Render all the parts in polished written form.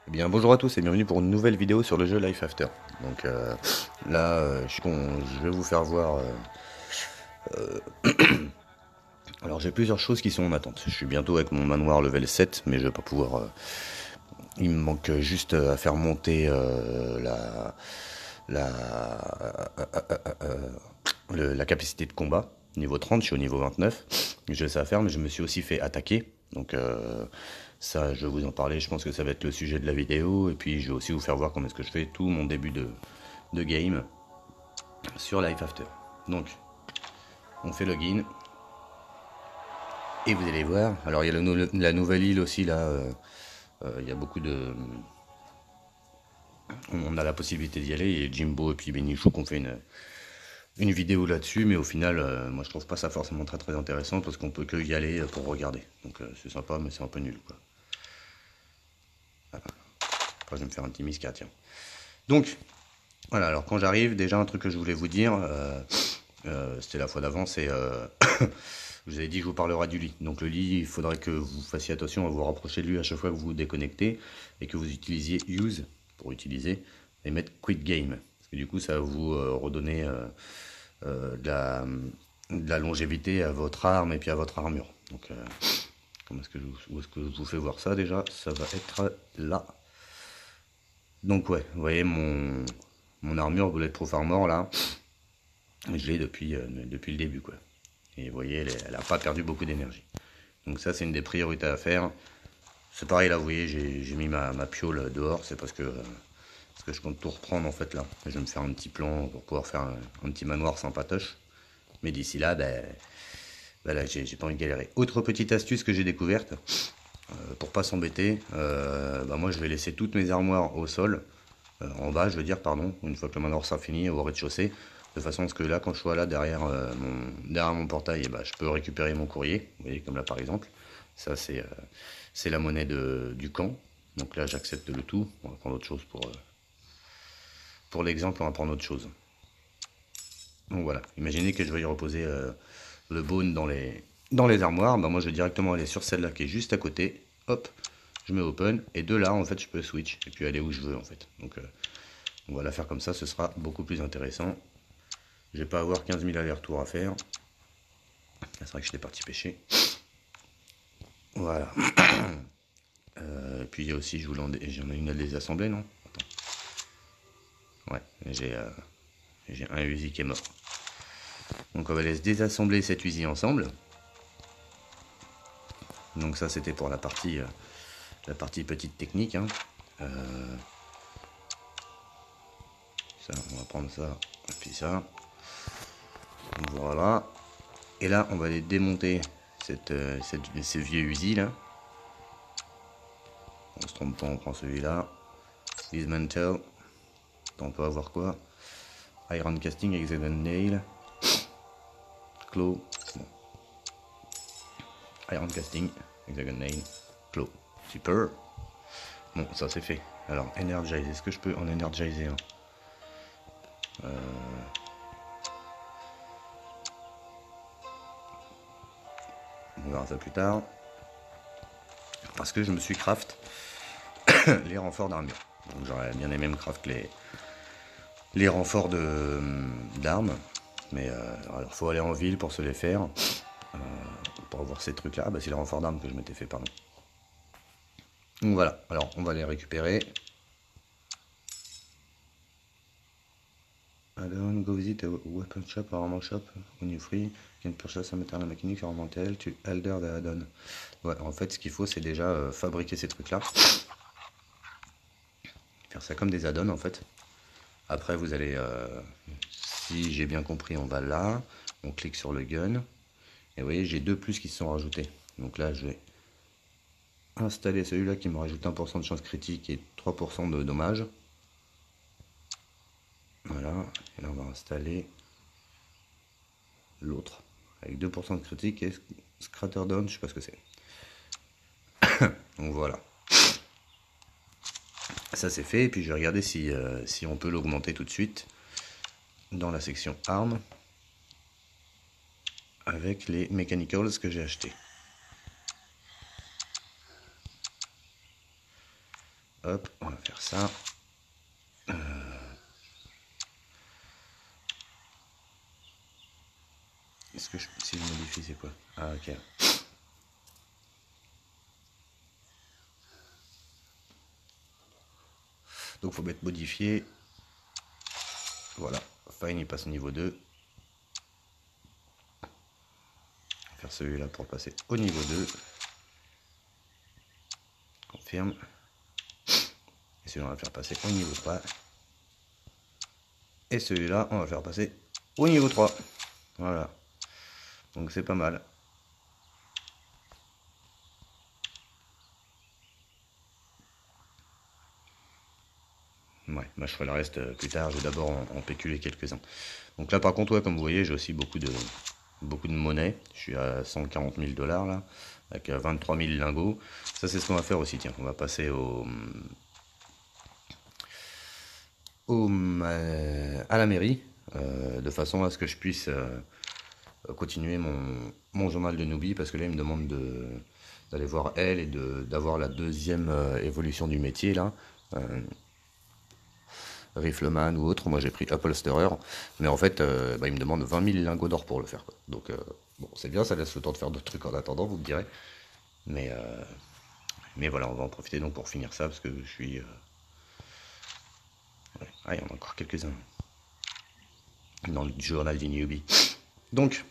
Eh bien bonjour à tous et bienvenue pour une nouvelle vidéo sur le jeu Life After. Donc là, je vais vous faire voir... Alors j'ai plusieurs choses qui sont en attente. Je suis bientôt avec mon manoir level 7, mais je vais pas pouvoir... il me manque juste à faire monter la, la capacité de combat. Niveau 30, je suis au niveau 29. J'ai ça à faire, mais je me suis aussi fait attaquer. Donc ça, je vais vous en parler. Je pense que ça va être le sujet de la vidéo. Et puis je vais aussi vous faire voir comment est-ce que je fais tout mon début de game sur Life After. Donc, on fait login. Et vous allez voir. Alors il y a la nouvelle île aussi là. Il y a beaucoup de... On a la possibilité d'y aller. Et Jimbo et puis Benichou qui ont fait une vidéo là-dessus, mais au final, moi je trouve pas ça forcément très très intéressant parce qu'on peut que y aller pour regarder. Donc c'est sympa, mais c'est un peu nul quoi. Voilà. Après, je vais me faire un petit misca, tiens. Donc, voilà, alors quand j'arrive, déjà un truc que je voulais vous dire, c'était la fois d'avant, c'est. Je vous avais dit que je vous parlerai du lit. Donc le lit, il faudrait que vous fassiez attention à vous rapprocher de lui à chaque fois que vous vous déconnectez et que vous utilisiez use pour utiliser et mettre quit game. Parce que du coup, ça va vous redonner de la longévité à votre arme et puis à votre armure. Donc, comment est-ce que où est-ce que je vous fais voir ça déjà? Ça va être là. Donc ouais, vous voyez mon armure Bulletproof Armor là, je l'ai depuis le début quoi. Et vous voyez, elle a pas perdu beaucoup d'énergie. Donc ça c'est une des priorités à faire. C'est pareil là, vous voyez, j'ai mis ma piole dehors, c'est parce que je compte tout reprendre en fait là. Je vais me faire un petit plan pour pouvoir faire un petit manoir sans patoche. Mais d'ici là, ben là j'ai pas envie de galérer. Autre petite astuce que j'ai découverte, pour pas s'embêter, ben moi je vais laisser toutes mes armoires au sol, en bas je veux dire, pardon, une fois que le manoir sera fini, au rez-de-chaussée, de façon à ce que là quand je sois là derrière mon portail, et ben, je peux récupérer mon courrier, vous voyez comme là par exemple, ça c'est la monnaie du camp, donc là j'accepte le tout, on va prendre autre chose pour l'exemple, on va prendre autre chose. Donc voilà, imaginez que je vais y reposer le bone dans les armoires, ben moi je vais directement aller sur celle-là qui est juste à côté, hop, je mets open, et de là en fait je peux switch, et puis aller où je veux en fait. Donc on va la faire comme ça, ce sera beaucoup plus intéressant. Je vais pas avoir 15 000 allers-retours à faire. C'est vrai que j'étais parti pêcher. Voilà. Et puis il y a aussi, j'en ai une à désassembler, non? Attends. Ouais, j'ai un Uzi qui est mort. Donc on va laisser désassembler cette Uzi ensemble. Donc ça c'était pour la partie petite technique. Hein. Ça, on va prendre ça, et puis ça. Voilà. Et là on va aller démonter ces vieux Uzi là. On se trompe pas, on prend celui-là. Dismantle. On peut avoir quoi? Iron casting, hexagon nail. Claw. Bon. Iron casting, hexagon nail. Claw. Super. Bon, ça c'est fait. Alors, energize. Est-ce que je peux en energiser un? On verra ça plus tard. Parce que je me suis craft les renforts d'armure. Donc j'aurais bien aimé me craft les renforts d'armes. Mais alors faut aller en ville pour se les faire. Pour avoir ces trucs là. Ah bah c'est les renforts d'armes que je m'étais fait, pardon. Donc voilà, alors on va les récupérer. Add-on, go visit a weapon shop or armor shop when you free. You can purchase a material mechanics or mental to alter the add-on. Ouais, en fait ce qu'il faut c'est déjà fabriquer ces trucs là. Faire ça comme des add-ons en fait. Après vous allez, si j'ai bien compris, on va là, on clique sur le gun. Et vous voyez j'ai deux plus qui se sont rajoutés. Donc là je vais installer celui-là qui me rajoute 1% de chance critique et 3% de dommages. Voilà, et là on va installer l'autre avec 2% de critique et Scratter Down, je sais pas ce que c'est. Donc voilà. Ça c'est fait, et puis je vais regarder si on peut l'augmenter tout de suite dans la section armes avec les mechanicals que j'ai achetés. hop, on va faire ça. Est-ce que si je modifie, c'est quoi? Ah, ok. Donc faut mettre modifié. Voilà, fine il passe au niveau 2. Faire celui-là pour passer au niveau 2. Confirme. Et celui-là on va faire passer au niveau 3. Et celui-là on va faire passer au niveau 3. Voilà. Donc c'est pas mal. Ouais, moi je ferai le reste plus tard, je vais d'abord en péculer quelques-uns. Donc là par contre, ouais, comme vous voyez, j'ai aussi beaucoup de monnaie. Je suis à 140 000 $ là, avec 23 000 lingots. Ça c'est ce qu'on va faire aussi, tiens, on va passer à la mairie, de façon à ce que je puisse continuer mon journal de newbie, parce que là il me demande d'aller voir elle et d'avoir la deuxième évolution du métier là. Rifleman ou autre, moi j'ai pris upholsterer, mais en fait il me demande 20 000 lingots d'or pour le faire, quoi. Donc bon, c'est bien, ça laisse le temps de faire d'autres trucs en attendant, vous me direz, mais voilà, on va en profiter donc pour finir ça, parce que je suis ouais. Ah, il y en a encore quelques-uns dans le journal du newbie. Donc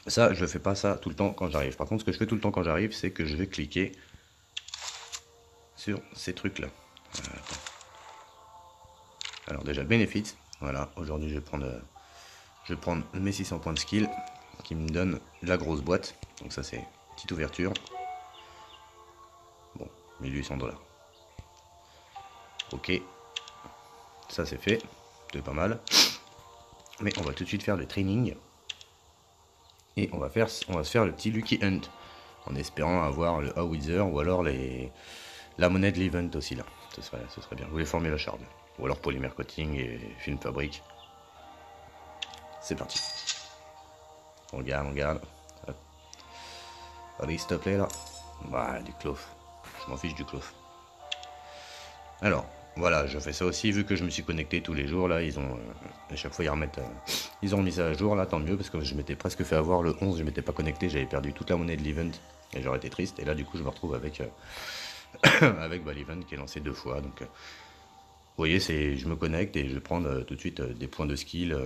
ça, je fais pas ça tout le temps quand j'arrive. Par contre, ce que je fais tout le temps quand j'arrive, c'est que je vais cliquer sur ces trucs là. Alors déjà, benefits, voilà, aujourd'hui je vais prendre mes 600 points de skill qui me donne la grosse boîte. Donc ça c'est petite ouverture. Bon, 1800 $. Ok, ça c'est fait, c'est pas mal. Mais on va tout de suite faire le training. Et on va se faire le petit Lucky Hunt. En espérant avoir le Howitzer ou alors la monnaie de l'event aussi là. Ce serait bien. Vous les formez la charde. Ou alors polymère coating et film fabrique. C'est parti. On regarde. Hop. Allez, s'il te plaît là. Voilà, du cloth. Je m'en fiche du cloth. Alors, voilà, je fais ça aussi, vu que je me suis connecté tous les jours, là, ils ont, à chaque fois ils remettent, ils ont mis ça à jour, là, tant mieux, parce que je m'étais presque fait avoir le 11, je m'étais pas connecté, j'avais perdu toute la monnaie de l'event, et j'aurais été triste, et là, du coup, je me retrouve avec, avec l'event qui est lancé 2 fois, donc, vous voyez, je me connecte, et je vais prendre tout de suite des points de skill,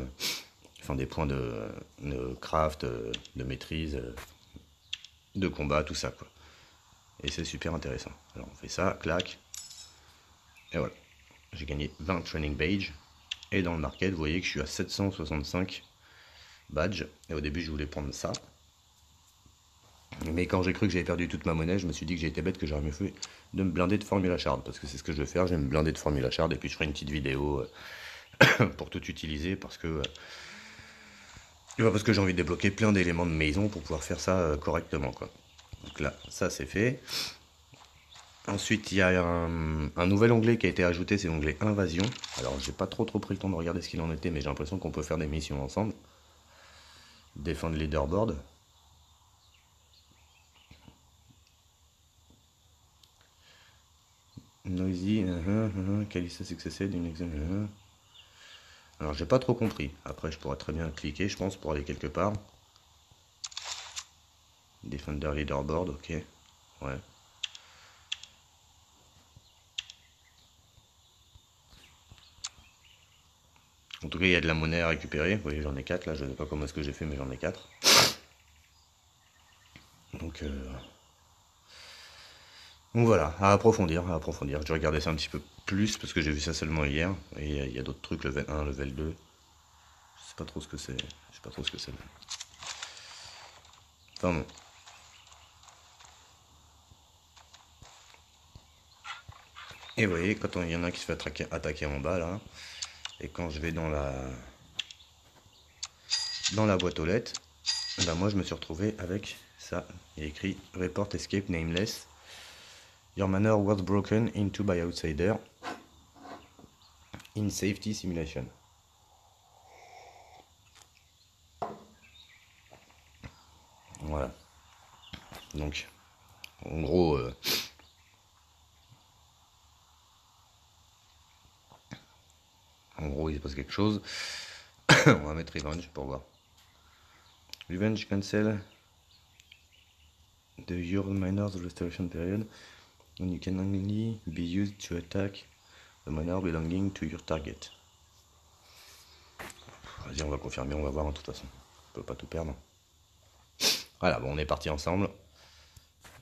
enfin, des points de craft, de maîtrise, de combat, tout ça, quoi. Et c'est super intéressant. Alors, on fait ça, clac. Et voilà, j'ai gagné 20 training badges. Et dans le market, vous voyez que je suis à 765 badges. Et au début, je voulais prendre ça. Mais quand j'ai cru que j'avais perdu toute ma monnaie, je me suis dit que j'ai été bête, que j'aurais mieux fait de me blinder de Formula Shard. Parce que c'est ce que je vais faire, je vais me blinder de Formula Shard. Et puis je ferai une petite vidéo pour tout utiliser. Parce que j'ai envie de débloquer plein d'éléments de maison pour pouvoir faire ça correctement, quoi. Donc là, ça c'est fait. Ensuite, il y a un nouvel onglet qui a été ajouté, c'est l'onglet Invasion. Alors, j'ai pas trop pris le temps de regarder ce qu'il en était, mais j'ai l'impression qu'on peut faire des missions ensemble. Défendre leaderboard. Noisy, Calista successed, une exam. Alors, j'ai pas trop compris. Après, je pourrais très bien cliquer, je pense, pour aller quelque part. Defender leaderboard, ok. Ouais. En tout cas, il y a de la monnaie à récupérer. Vous voyez, j'en ai 4 là. Je ne sais pas comment est-ce que j'ai fait, mais j'en ai 4. Donc voilà, à approfondir. Je vais regarder ça un petit peu plus parce que j'ai vu ça seulement hier. Et il y a d'autres trucs, level 1, level 2. Je sais pas trop ce que c'est. Je sais pas trop ce que c'est. Enfin bon. Et vous voyez, quand il y en a qui se fait attaquer en bas là, et quand je vais dans la boîte aux lettres, ben moi je me suis retrouvé avec ça. Il y a écrit Report Escape Nameless. Your manor was broken into by outsider in safety simulation. Voilà. Donc, en gros, En gros, il se passe quelque chose. On va mettre Revenge pour voir. Revenge cancel the your minor's restoration period when you can only be used to attack the minor belonging to your target. Vas-y, on va confirmer, on va voir de toute façon. On peut pas tout perdre. Voilà, bon, on est parti ensemble.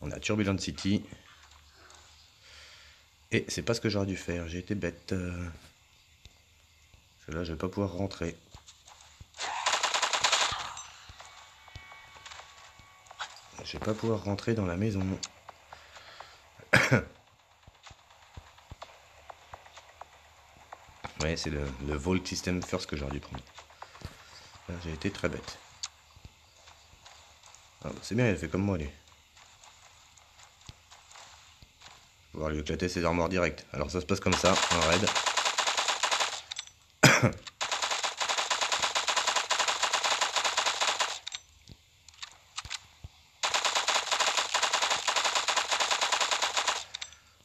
On a Turbulent City. Et c'est pas ce que j'aurais dû faire, j'ai été bête. Parce que là, je vais pas pouvoir rentrer. Je vais pas pouvoir rentrer dans la maison. Ouais, c'est le Vault System First que j'aurais dû prendre. Là, j'ai été très bête. Ah, bah, c'est bien, il a fait comme moi, lui. On va lui éclater ses armoires directes. Alors ça se passe comme ça, un raid.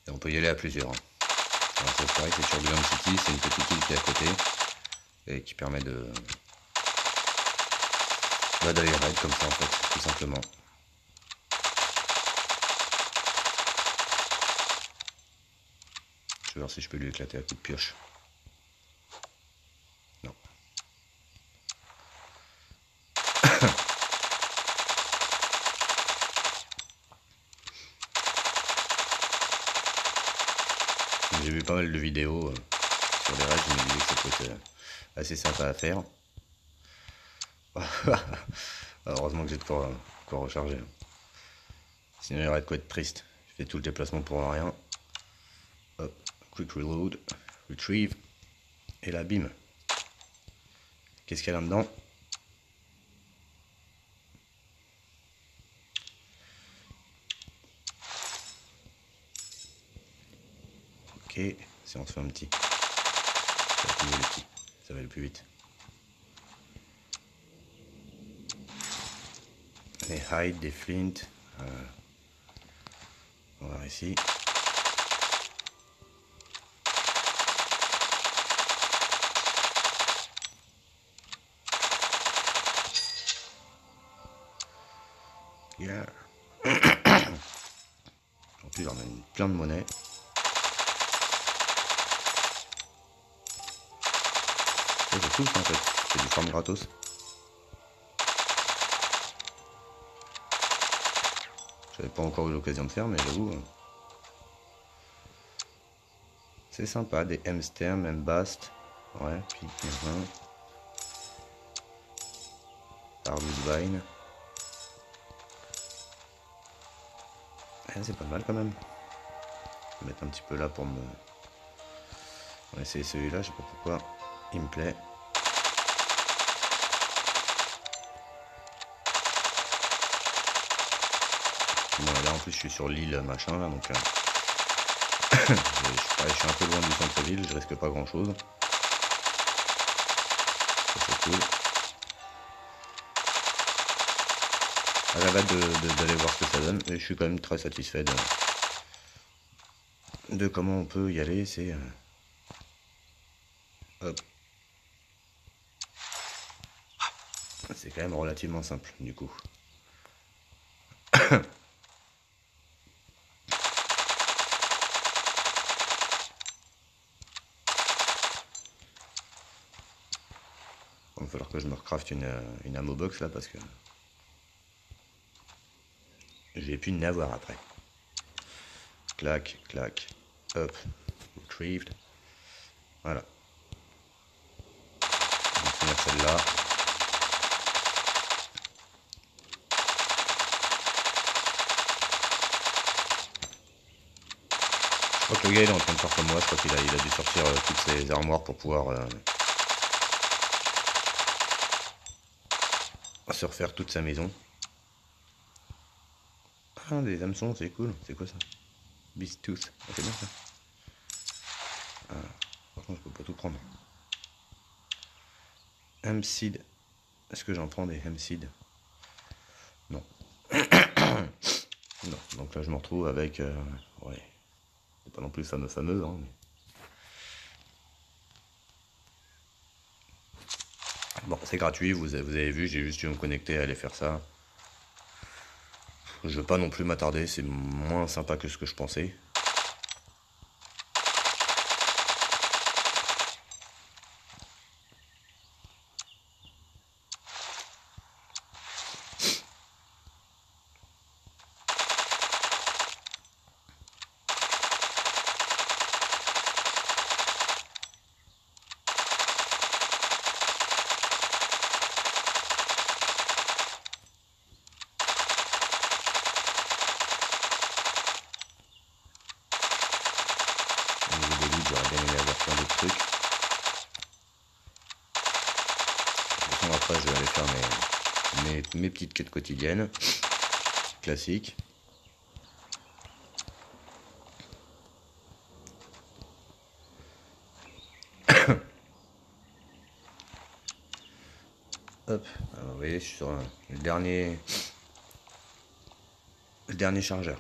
Et on peut y aller à plusieurs. Alors c'est pareil, c'est sur Turbulent City, c'est une petite île qui est à côté. Et qui permet de... d'aller raid comme ça en fait, tout simplement. Je vais voir si je peux lui éclater à coup de pioche. Non. J'ai vu pas mal de vidéos sur les raids, je me disais que ça peut être assez sympa à faire. Heureusement que j'ai de quoi recharger. Sinon il y aurait de quoi être triste. Je fais tout le déplacement pour rien. Hop, quick reload, retrieve, et là bim. Qu'est-ce qu'il y a là-dedans? Ok, si on se fait un petit. Ça va aller plus vite. Les hide, des flint. On va voir ici. Yeah. En plus, on a plein de monnaie. C'est tout ça en fait. C'est du farm gratos. J'avais pas encore eu l'occasion de faire, mais j'avoue. C'est sympa, des M-Stem, M-Bast. Ouais, puis Vine. C'est pas mal quand même. Je vais mettre un petit peu là pour me... On va essayer celui-là, je sais pas pourquoi. Il me plaît. Bon, là en plus je suis sur l'île machin là, donc je suis un peu loin du centre-ville, je risque pas grand chose. C'est cool. J'avais hâte d'aller voir ce que ça donne, et je suis quand même très satisfait de comment on peut y aller. C'est hop. C'est quand même relativement simple du coup. Il va falloir que je me recraft une ammo box là parce que j'ai pu n'avoir après. Clac, clac, hop, retrieved. Voilà. On va finir celle-là. Je crois que le gars il est en train de faire comme moi, je crois qu'il a dû sortir toutes ses armoires pour pouvoir se refaire toute sa maison. Ah, des hameçons, c'est cool. C'est quoi ça? Beast Tooth. Ah, c'est bien ça. Ah, par contre, je peux pas tout prendre. Hempseed. Est-ce que j'en prends des Hempseed? Non. Non. Donc là, je me retrouve avec... ouais. C'est pas non plus fameux, hein. Mais... Bon, c'est gratuit, vous avez vu, j'ai juste dû me connecter à aller faire ça. Je veux pas non plus m'attarder, c'est moins sympa que ce que je pensais. Au niveau des leads, j'aurais bien aimé avoir plein d'autres trucs. De toute façon, après, je vais aller faire mes petites quêtes quotidiennes, classiques. Hop, alors, vous voyez, je suis sur le dernier chargeur.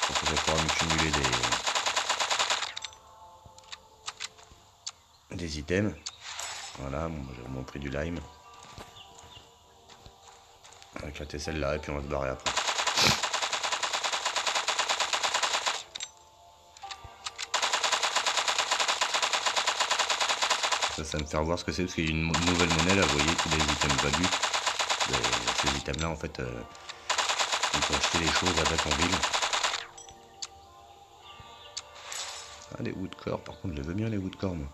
Donc, je vais pouvoir me cumuler des items. Voilà, bon, j'ai vraiment pris du lime. On va éclater celle-là et puis on va se barrer après. Ça va me faire voir ce que c'est, parce qu'il y a une nouvelle monnaie là, vous voyez, tous les items value. Ces items là, en fait, on peut acheter les choses avec en ville. Ah, les woodcore, par contre, je les veux bien les woodcore, moi.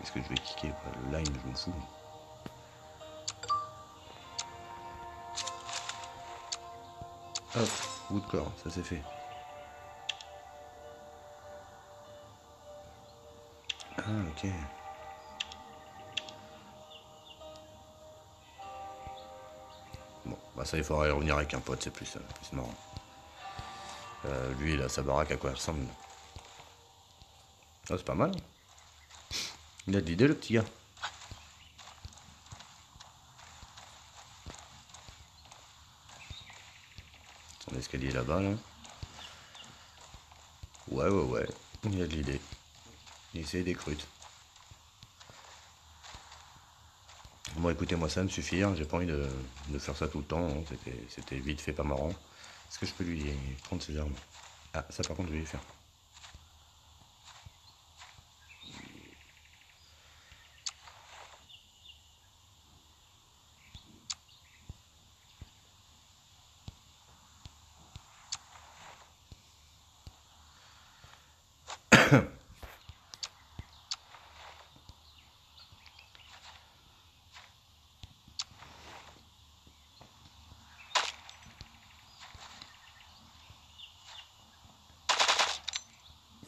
Est-ce que je vais kicker le lime, je m'en fous. Hop, woodcore, ça c'est fait. Ah, ok. Bon, bah ça, il faudrait revenir avec un pote, c'est plus marrant. Lui, il a sa baraque, à quoi elle ressemble. Ah, c'est pas mal. Il a de l'idée, le petit gars. Son escalier là-bas, là. Ouais. Il a de l'idée. Il essaie des crutes. Bon, écoutez, moi, ça va me suffire. J'ai pas envie de faire ça tout le temps. Hein. C'était vite fait, pas marrant. Est-ce que je peux lui prendre ses armes? Ah, ça, par contre, je vais lui faire.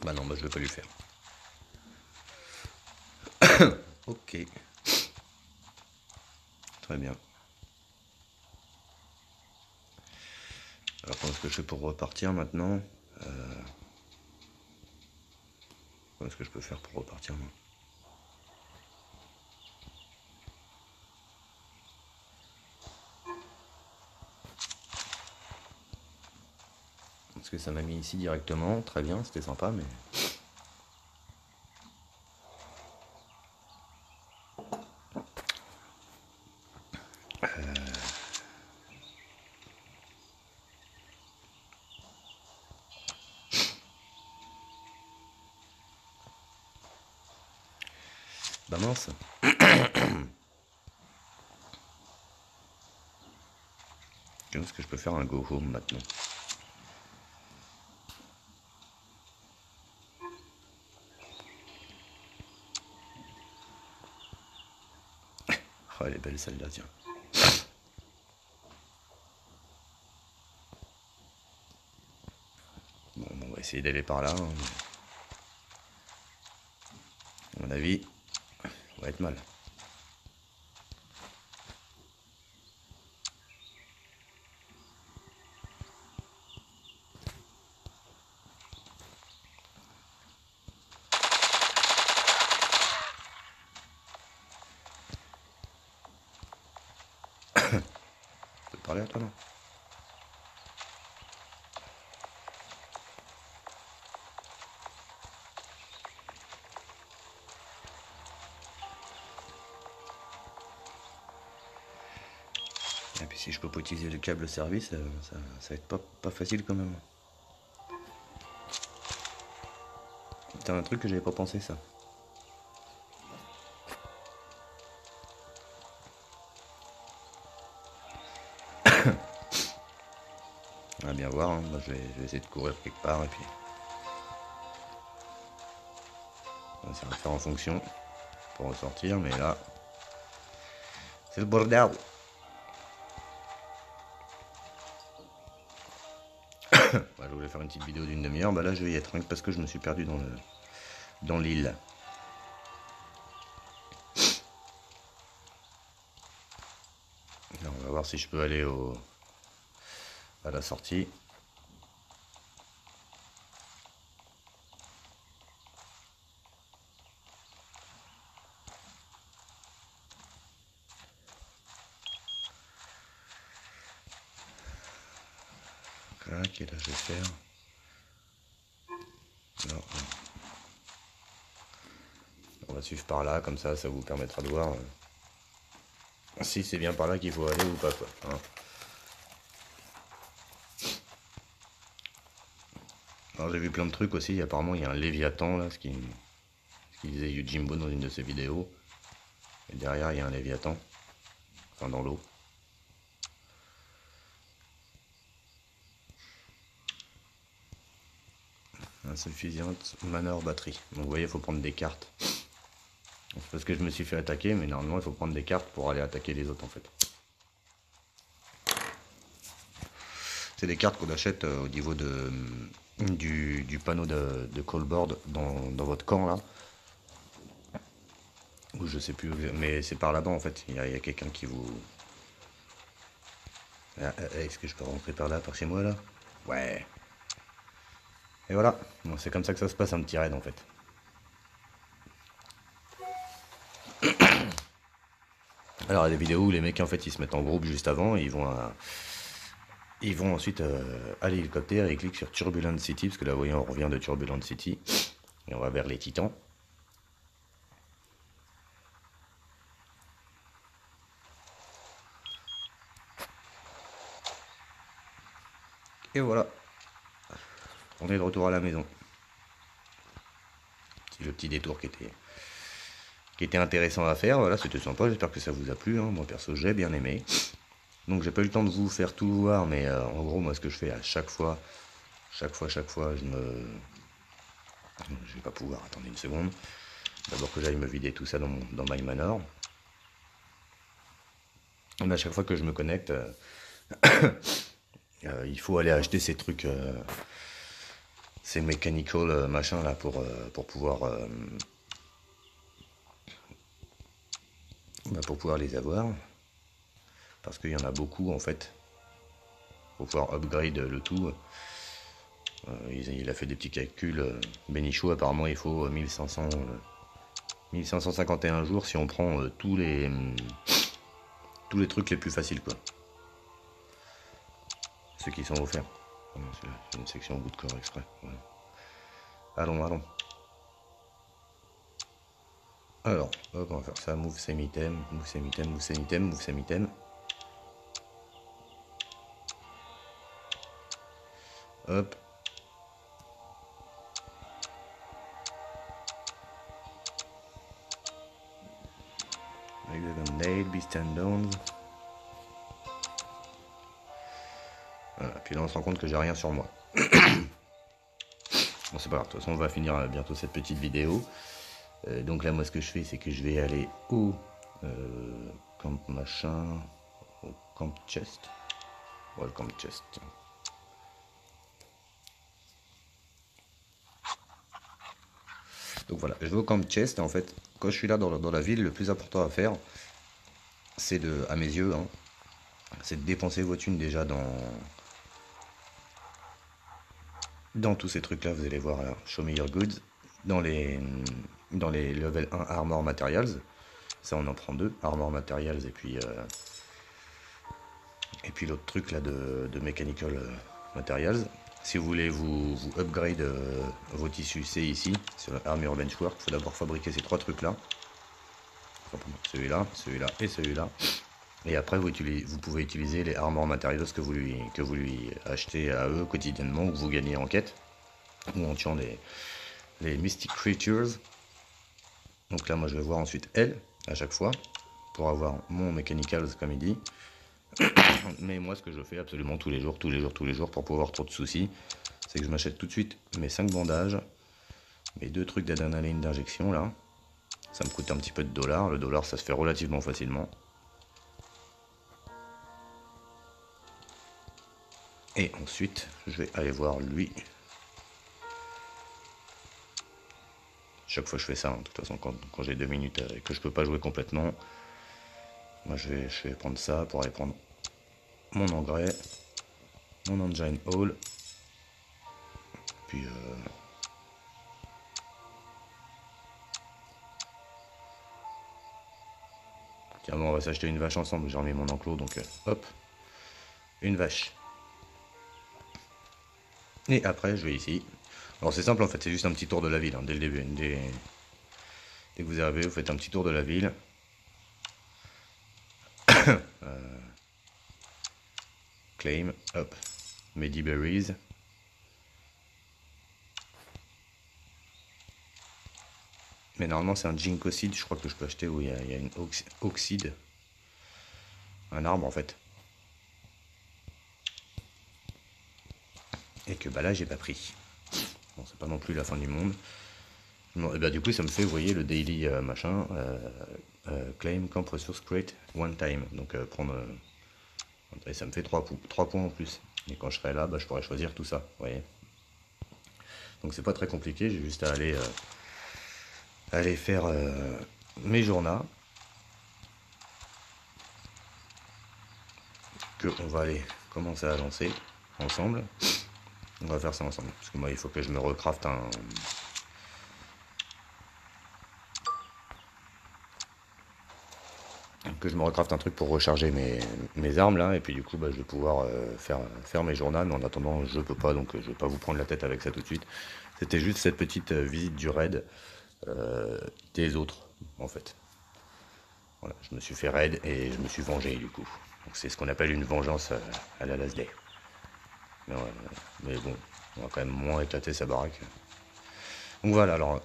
Bah non, bah je vais pas lui faire. Ok. Très bien. Alors comment est-ce que je fais pour repartir maintenant? Comment est-ce que je peux faire pour repartir moi? Parce que ça m'a mis ici directement, très bien, c'était sympa, mais... Bah mince. Est-ce que je peux faire un go home maintenant? Oh, elle est belle celle-là, tiens. Bon, on va essayer d'aller par là. Hein. À mon avis, on va être mal. Tu peux parler à toi, non? Et puis si je peux pas utiliser le câble service, ça va être pas facile quand même. C'est un truc que j'avais pas pensé ça. On va bien voir, hein. Moi, je vais essayer de courir quelque part et puis on va essayer de faire en fonction pour ressortir, mais là c'est le bordel. Bah, je voulais faire une petite vidéo d'une demi-heure, bah là je vais y être rien que parce que je me suis perdu dans l'île. On va voir si je peux aller à la sortie. Clac, et là je vais faire. Non. On va suivre par là, comme ça vous permettra de voir si c'est bien par là qu'il faut aller ou pas, quoi. Hein. Alors j'ai vu plein de trucs aussi, apparemment il y a un Léviathan là, ce qu'il disait Yojimbo dans une de ses vidéos. Et derrière il y a un Léviathan, enfin dans l'eau. Insuffisante manœuvre batterie. Donc vous voyez, il faut prendre des cartes. C'est parce que je me suis fait attaquer, mais normalement il faut prendre des cartes pour aller attaquer les autres en fait. C'est des cartes qu'on achète au niveau du panneau de callboard dans votre camp là. Ou je sais plus, mais c'est par là-bas en fait. Il y a quelqu'un qui vous... Ah, est-ce que je peux rentrer par là, par chez moi là? Ouais. Et voilà, bon, c'est comme ça que ça se passe un petit raid en fait. Alors il y a des vidéos où les mecs en fait ils se mettent en groupe juste avant, et ils vont ensuite à l'hélicoptère et ils cliquent sur Turbulent City, parce que là vous voyez on revient de Turbulent City, et on va vers les Titans. Et voilà, on est de retour à la maison. C'est le petit détour qui était intéressant à faire, voilà, c'était sympa, j'espère que ça vous a plu, hein. Moi perso j'ai bien aimé. Donc j'ai pas eu le temps de vous faire tout voir, mais en gros moi ce que je fais à chaque fois, je vais pas pouvoir, attendez une seconde. D'abord que j'aille me vider tout ça dans My Manor. Et à chaque fois que je me connecte, il faut aller acheter ces trucs, ces mechanical machin là pour pouvoir les avoir. Parce qu'il y en a beaucoup en fait. Pour pouvoir upgrade le tout. Il a fait des petits calculs. Benichou apparemment il faut 1551 jours si on prend tous les trucs les plus faciles quoi. Ceux qui sont offerts. C'est une section au bout de corps exprès. Ouais. Allons. Alors, hop, on va faire ça. Move same item. Hop. Nail, beast and downs. Voilà, puis là on se rend compte que j'ai rien sur moi. Bon c'est pas grave, de toute façon on va finir bientôt cette petite vidéo. Donc là moi ce que je fais c'est que je vais aller au camp machin, au camp chest. Ouais le camp chest. Donc voilà, je vais au camp chest et en fait quand je suis là dans la ville, le plus important à faire c'est à mes yeux, hein, c'est de dépenser vos thunes déjà dans tous ces trucs là, vous allez voir là, show me your goods, dans les level 1 armor materials, ça on en prend 2, armor materials et puis l'autre truc là de mechanical materials. Si vous voulez vous upgrade vos tissus, c'est ici, sur Armor Benchwork, il faut d'abord fabriquer ces 3 trucs là. Celui-là et celui-là. Et après, vous pouvez utiliser les Armor Materials que vous lui achetez à eux quotidiennement ou que vous gagnez en quête, ou en tuant les Mystic Creatures. Donc là, moi, je vais voir ensuite elle, à chaque fois, pour avoir mon Mechanicals, comme il dit. Mais moi, ce que je fais absolument tous les jours, pour pas avoir trop de soucis, c'est que je m'achète tout de suite mes 5 bandages, mes 2 trucs d'adrénaline d'injection, là. Ça me coûte un petit peu de dollars. Le dollar, ça se fait relativement facilement. Et ensuite, je vais aller voir lui. Chaque fois, je fais ça. Hein. De toute façon, quand j'ai 2 minutes et que je peux pas jouer complètement, moi, je vais prendre ça pour aller prendre mon engrais, mon engine hall. Puis, tiens, bon, on va s'acheter une vache ensemble. J'ai remis mon enclos, donc hop, une vache. Et après, je vais ici. Alors, c'est simple en fait, c'est juste un petit tour de la ville, hein, dès le début. Dès que vous arrivez, vous faites un petit tour de la ville. Claim, hop, Mediberries. Mais normalement, c'est un Jinkocide, je crois que je peux acheter où il y a une oxyde. Un arbre en fait. Et que bah là, j'ai pas pris. Bon, c'est pas non plus la fin du monde. Et bah, du coup, ça me fait, vous voyez, le daily machin. Claim Camp Resource Crate one time. Donc, prendre. Et ça me fait 3 points en plus. Et quand je serai là, bah, je pourrai choisir tout ça. Vous voyez. Donc, c'est pas très compliqué. J'ai juste à aller faire mes journaux. Que on va aller commencer à lancer ensemble. On va faire ça ensemble. Parce que moi, il faut que je me recraft un truc pour recharger mes armes là, et puis du coup bah, je vais pouvoir faire mes journaux, mais en attendant je peux pas, donc je vais pas vous prendre la tête avec ça tout de suite. C'était juste cette petite visite du raid des autres en fait. Voilà, je me suis fait raid et je me suis vengé du coup. Donc c'est ce qu'on appelle une vengeance à la last day. Mais bon, on va quand même moins éclater sa baraque. Donc voilà, alors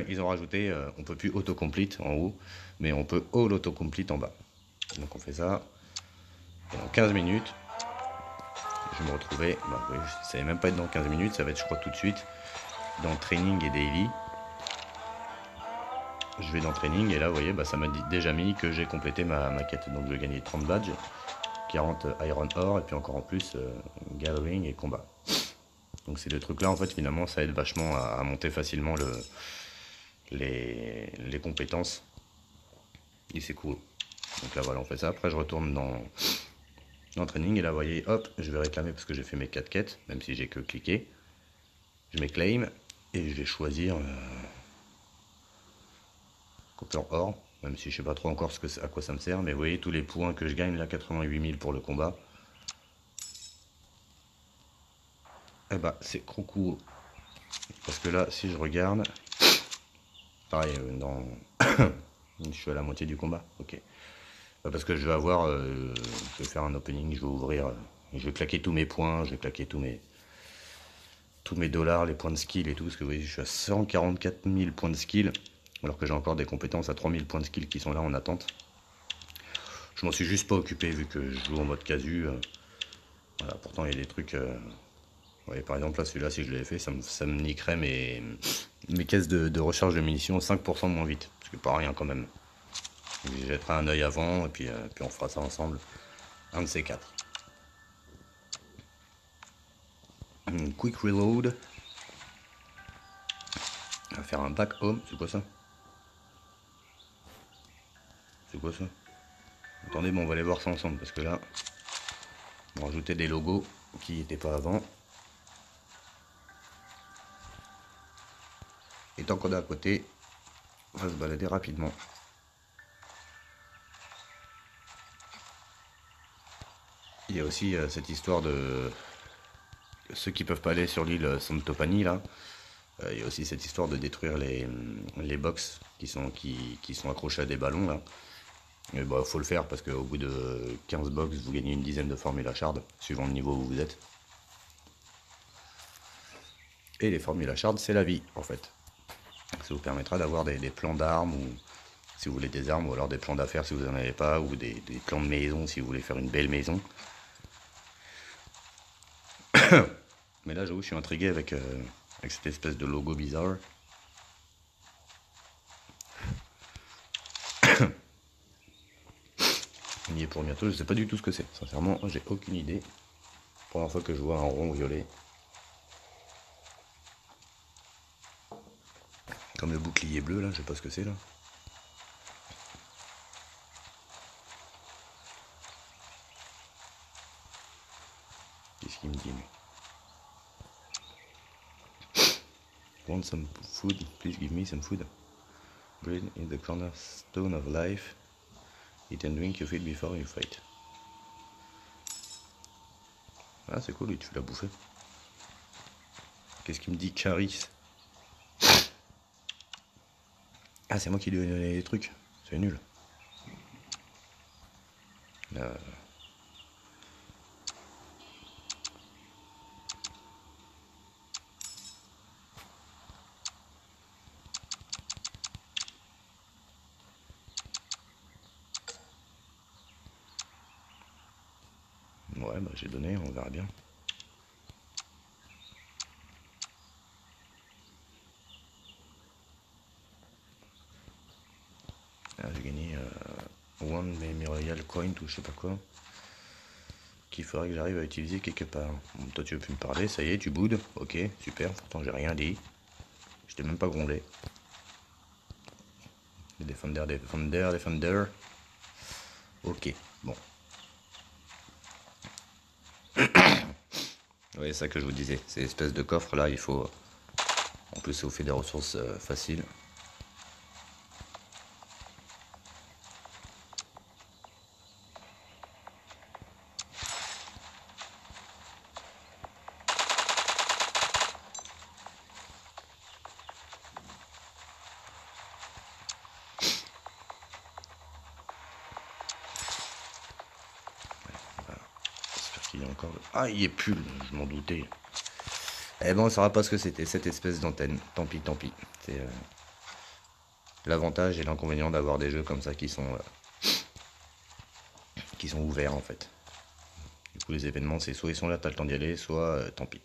ils ont rajouté, on peut plus autocomplete en haut, mais on peut all autocomplete en bas. Donc on fait ça. Et dans 15 minutes, je vais me retrouver, bah oui, ça va même pas être dans 15 minutes, ça va être je crois tout de suite dans training et daily. Je vais dans training et là vous voyez, bah, ça m'a déjà mis que j'ai complété ma quête. Donc je vais gagner 30 badges, 40 iron ore et puis encore en plus gathering et combat. Donc ces deux trucs là en fait finalement ça aide vachement à monter facilement les compétences. Et c'est cool. Donc là voilà on fait ça, après je retourne dans training et là vous voyez hop je vais réclamer parce que j'ai fait mes 4 quêtes, même si j'ai que cliqué. Je mets claim et je vais choisir Copper Or, même si je sais pas trop encore à quoi ça me sert, mais vous voyez tous les points que je gagne là, 88 000 pour le combat. Et bah c'est trop cool. Parce que là si je regarde, pareil dans je suis à la moitié du combat, ok. Parce que je vais avoir, je vais faire un opening, je vais ouvrir, je vais claquer tous mes points, je vais claquer tous mes dollars, les points de skill et tout, parce que vous voyez, je suis à 144 000 points de skill, alors que j'ai encore des compétences à 3000 points de skill qui sont là en attente. Je m'en suis juste pas occupé vu que je joue en mode casu. Voilà, pourtant il y a des trucs. Vous voyez, par exemple là celui-là si je l'avais fait, ça me niquerait mes caisses de recharge de munitions 5% moins vite. Parce que pas rien quand même. Je jetterai un œil avant et puis on fera ça ensemble. Un de ces quatre. Quick reload. On va faire un back home. C'est quoi ça? C'est quoi ça? Attendez, bon, on va aller voir ça ensemble parce que là, on va rajouter des logos qui n'étaient pas avant. Et tant qu'on est à côté, on va se balader rapidement. Il y a aussi cette histoire de ceux qui peuvent pas aller sur l'île Santopani là. Il y a aussi cette histoire de détruire les box qui sont accrochés à des ballons là. Mais bah, faut le faire parce qu'au bout de 15 box, vous gagnez une dizaine de formules à shard, suivant le niveau où vous êtes. Et les formules à shard, c'est la vie, en fait. Ça vous permettra d'avoir des plans d'armes, ou si vous voulez des armes, ou alors des plans d'affaires si vous n'en avez pas, ou des plans de maison si vous voulez faire une belle maison. Mais là, j'avoue, je suis intrigué avec cette espèce de logo bizarre. On y est pour bientôt, je sais pas du tout ce que c'est. Sincèrement, j'ai aucune idée. Première fois que je vois un rond violet. Comme le bouclier bleu, là, je sais pas ce que c'est, là. Qu'est-ce qu'il me dit, lui? Want some food? Please give me some food. Bread is the cornerstone of life. Eat and drink you feed before you fight. Ah, c'est cool, lui, tu l'as bouffé. Qu'est-ce qu'il me dit, Caris? Ah, c'est moi qui lui ai donné les trucs. C'est nul. Ouais, bah j'ai donné, on verra bien. Ah, j'ai gagné One Memorial Coin ou je sais pas quoi. Qu'il faudrait que j'arrive à utiliser quelque part. Bon, toi tu veux plus me parler, ça y est, tu boudes. Ok, super, pourtant j'ai rien dit. Je t'ai même pas grondé. Les Defender. Ok, bon. Oui, c'est ça que je vous disais. Ces espèces de coffres là, il faut. En plus, ça vous fait des ressources faciles. J'espère qu'il y a encore. Ah, il est plus, je m'en doutais. Eh ben, on saura pas ce que c'était, cette espèce d'antenne. Tant pis, tant pis. C'est l'avantage et l'inconvénient d'avoir des jeux comme ça qui sont ouverts en fait. Du coup, les événements, c'est soit ils sont là, t'as le temps d'y aller, soit tant pis.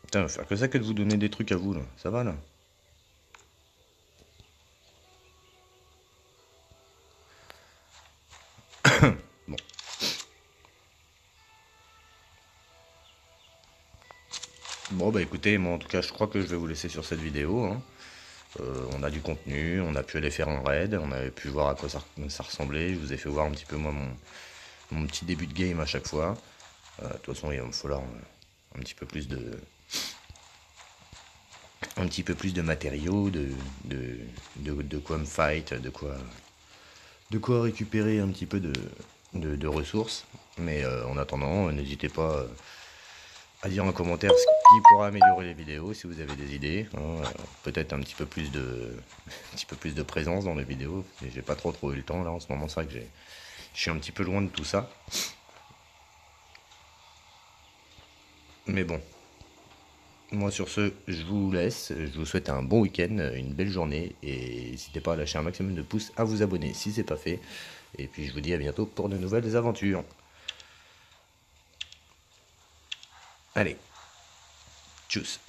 Putain, faire que ça que de vous donner des trucs à vous là. Ça va là? Bon. Bon bah écoutez, moi en tout cas je crois que je vais vous laisser sur cette vidéo, hein. On a du contenu, on a pu aller faire un raid, on avait pu voir à quoi ça ressemblait, je vous ai fait voir un petit peu moi mon petit début de game à chaque fois. De toute façon il va me falloir un petit peu plus de matériaux, de quoi me fight, de quoi récupérer un petit peu de ressources. Mais en attendant, n'hésitez pas à dire en commentaire ce qui pourra améliorer les vidéos si vous avez des idées, hein. Peut-être un petit peu plus de présence dans les vidéos. Et j'ai pas trop eu le temps là en ce moment, c'est vrai que je suis un petit peu loin de tout ça. Mais bon. Moi sur ce, je vous laisse, je vous souhaite un bon week-end, une belle journée, et n'hésitez pas à lâcher un maximum de pouces, à vous abonner si c'est pas fait, et puis je vous dis à bientôt pour de nouvelles aventures. Allez, tchuss.